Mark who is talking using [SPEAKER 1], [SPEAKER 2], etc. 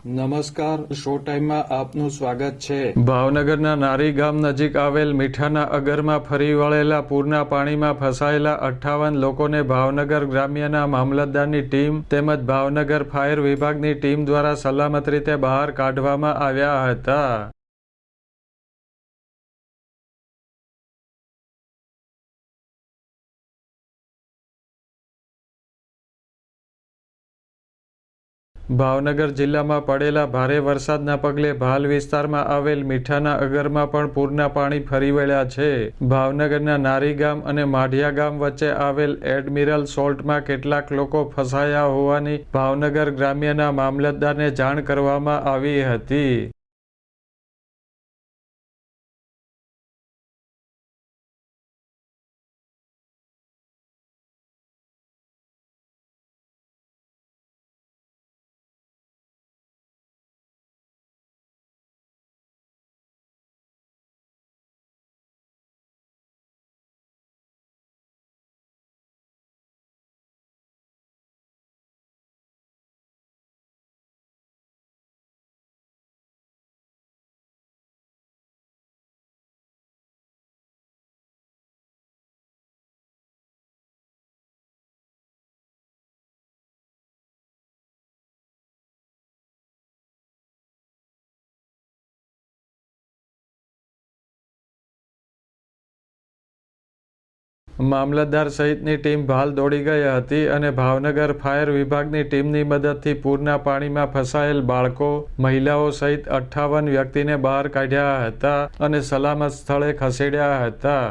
[SPEAKER 1] નમસ્કાર, શો ટાઈમમાં આપનું સ્વાગત છે।
[SPEAKER 2] ભાવનગરના નારી ગામ નજીક આવેલ મીઠાના અગરમાં ફરી વળેલા પૂરના પાણીમાં ફસાયેલા 58 લોકોને ભાવનગર ગ્રામ્યના મામલતદારની ટીમ તેમજ ભાવનગર ફાયર વિભાગની ટીમ દ્વારા સલામત રીતે બહાર કાઢવામાં આવ્યા હતા। ભાવનગર જિલ્લામાં પડેલા ભારે વરસાદના પગલે ભાલ વિસ્તારમાં આવેલ મીઠાના અગરમાં પણ પૂરના પાણી ફરી વળ્યા છે। ભાવનગરના નારી ગામ અને માઢિયા ગામ વચ્ચે આવેલ એડમિરલ સોલ્ટમાં કેટલાક લોકો ફસાયા હોવાની ભાવનગર ગ્રામ્યના મામલતદારને જાણ કરવામાં આવી હતી। મામલતદાર સહિતની ટીમ ભાલ દોડી ગઈ હતી અને ભાવનગર ફાયર વિભાગની ટીમની મદદથી પૂરના પાણીમાં ફસાયેલ બાળકો, મહિલાઓ સહિત 58 વ્યક્તિને બહાર કાઢ્યા હતા અને સલામત સ્થળે ખસેડ્યા હતા।